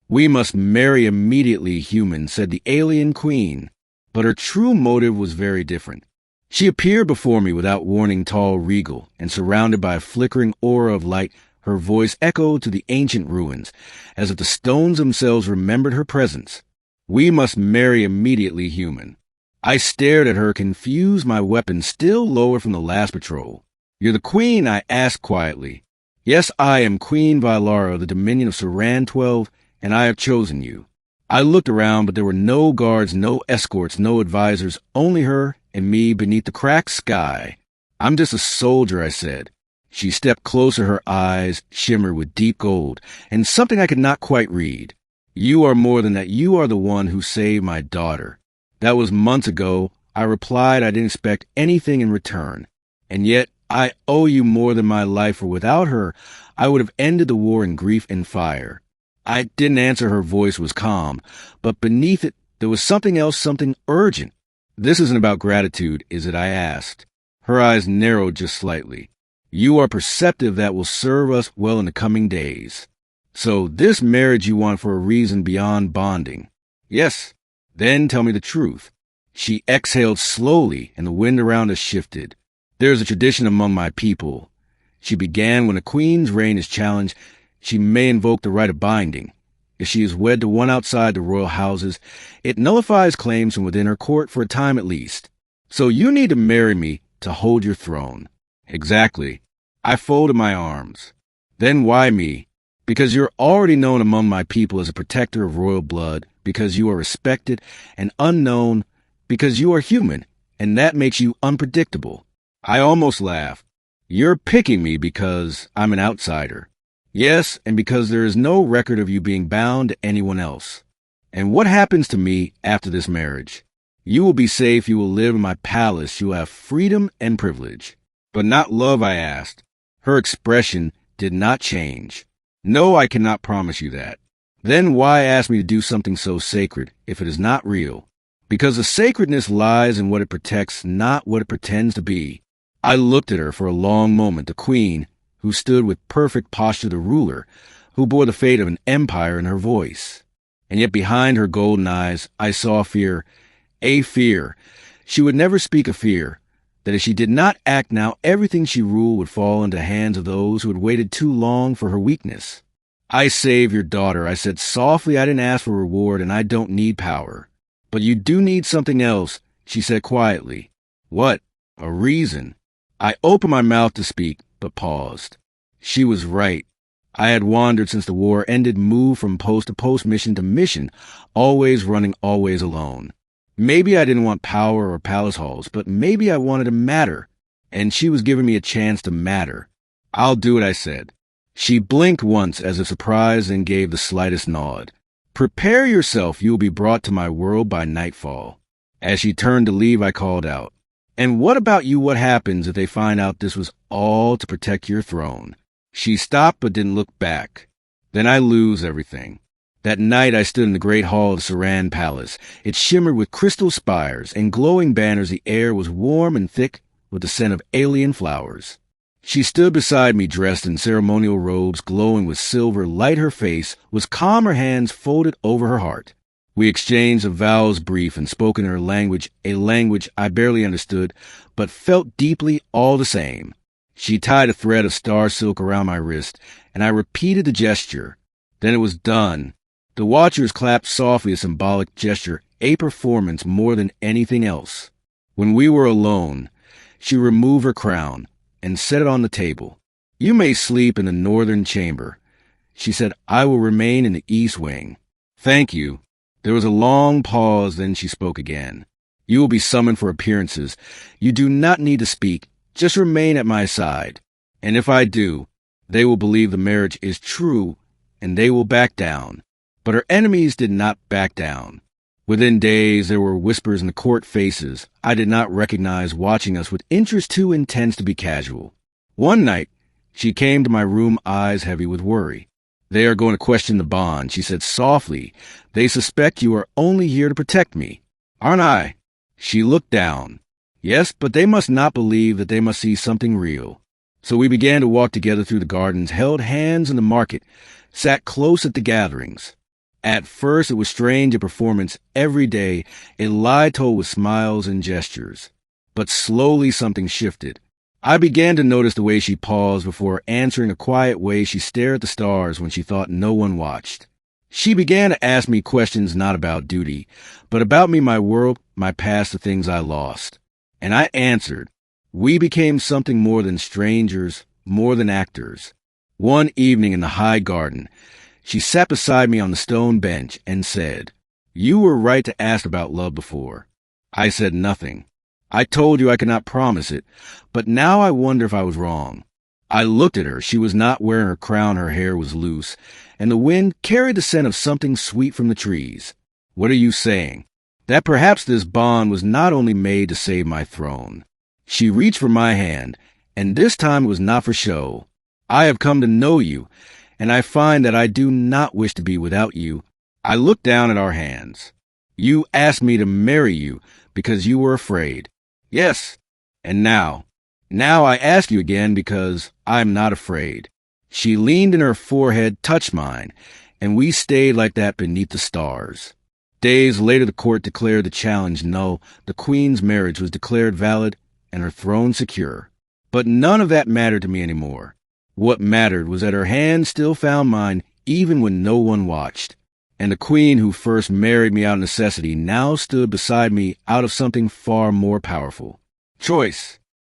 "We must marry immediately, human," said the alien queen. But her true motive was very different. She appeared before me without warning, tall, regal, and surrounded by a flickering aura of light. Her voice echoed to the ancient ruins, as if the stones themselves remembered her presence. "We must marry immediately, human." I stared at her, confused, my weapon still lowered from the last patrol. "You're the queen?" I asked quietly. "Yes, I am Queen Vylara of the Dominion of Saran 12, and I have chosen you." I looked around, but there were no guards, no escorts, no advisors, only her and me beneath the cracked sky. "I'm just a soldier," I said. She stepped closer, her eyes shimmered with deep gold, and something I could not quite read. "You are more than that. You are the one who saved my daughter." "That was months ago." I replied I didn't expect anything in return. "And yet I owe you more than my life, for without her, I would have ended the war in grief and fire." I didn't answer. Her voice was calm, but beneath it, there was something else, something urgent. "This isn't about gratitude, is it?" I asked. Her eyes narrowed just slightly. "You are perceptive. That will serve us well in the coming days." "So this marriage you want for a reason beyond bonding?" "Yes." "Then tell me the truth." She exhaled slowly, and the wind around us shifted. "There is a tradition among my people," she began. "When a queen's reign is challenged, she may invoke the right of binding. If she is wed to one outside the royal houses, it nullifies claims from within her court for a time at least. So you need to marry me to hold your throne." "Exactly." I folded my arms. "Then why me?" "Because you're already known among my people as a protector of royal blood, because you are respected and unknown, because you are human, and that makes you unpredictable." I almost laughed. "You're picking me because I'm an outsider." "Yes, and because there is no record of you being bound to anyone else." "And what happens to me after this marriage?" "You will be safe. You will live in my palace. You will have freedom and privilege." "But not love?" I asked. Her expression did not change. "No, I cannot promise you that." "Then why ask me to do something so sacred if it is not real?" "Because the sacredness lies in what it protects, not what it pretends to be." I looked at her for a long moment, the queen, who stood with perfect posture, the ruler, who bore the fate of an empire in her voice. And yet behind her golden eyes, I saw fear, a fear. She would never speak of fear, that if she did not act now, everything she ruled would fall into the hands of those who had waited too long for her weakness. "I saved your daughter," I said softly. "I didn't ask for reward, and I don't need power." "But you do need something else," she said quietly. "What?" "A reason." I opened my mouth to speak, but paused. She was right. I had wandered since the war ended, moved from post to post, mission to mission, always running, always alone. Maybe I didn't want power or palace halls, but maybe I wanted to matter, and she was giving me a chance to matter. "I'll do it," I said. She blinked once as if surprised and gave the slightest nod. "Prepare yourself. You will be brought to my world by nightfall." As she turned to leave, I called out, "And what about you? What happens if they find out this was all to protect your throne?" She stopped but didn't look back. "Then I lose everything." That night I stood in the great hall of the Saran Palace. It shimmered with crystal spires and glowing banners. The air was warm and thick with the scent of alien flowers. She stood beside me, dressed in ceremonial robes glowing with silver. Light her face was calm, her hands folded over her heart. We exchanged a vows brief and spoke in her language, a language I barely understood, but felt deeply all the same. She tied a thread of star silk around my wrist, and I repeated the gesture. Then it was done. The watchers clapped softly, a symbolic gesture, a performance more than anything else. When we were alone, she removed her crown and set it on the table. "You may sleep in the northern chamber," she said. "I will remain in the east wing." "Thank you." There was a long pause, then she spoke again. "You will be summoned for appearances. You do not need to speak. Just remain at my side. And if I do, they will believe the marriage is true, and they will back down." But her enemies did not back down. Within days, there were whispers in the court, faces I did not recognize watching us with interest too intense to be casual. One night, she came to my room, eyes heavy with worry. "They are going to question the bond," she said softly. "They suspect you are only here to protect me. Aren't I?" She looked down. "Yes, but they must not believe that. They must see something real." So we began to walk together through the gardens, held hands in the market, sat close at the gatherings. At first, it was strange, a performance every day, a lie told with smiles and gestures. But slowly something shifted. I began to notice the way she paused before answering, a quiet way she stared at the stars when she thought no one watched. She began to ask me questions not about duty, but about me, my world, my past, the things I lost. And I answered. We became something more than strangers, more than actors. One evening in the high garden, she sat beside me on the stone bench and said, "You were right to ask about love before." I said nothing. I told you I could not promise it, but now I wonder if I was wrong. I looked at her. She was not wearing her crown, her hair was loose, and the wind carried the scent of something sweet from the trees. What are you saying? That perhaps this bond was not only made to save my throne. She reached for my hand, and this time it was not for show. I have come to know you, and I find that I do not wish to be without you. I looked down at our hands. You asked me to marry you because you were afraid. Yes, and now I ask you again because I am not afraid. She leaned and her forehead touched mine, and we stayed like that beneath the stars. Days later, the court declared the challenge null. The queen's marriage was declared valid and her throne secure. But none of that mattered to me anymore. What mattered was that her hand still found mine even when no one watched. And the queen who first married me out of necessity now stood beside me out of something far more powerful. Choice.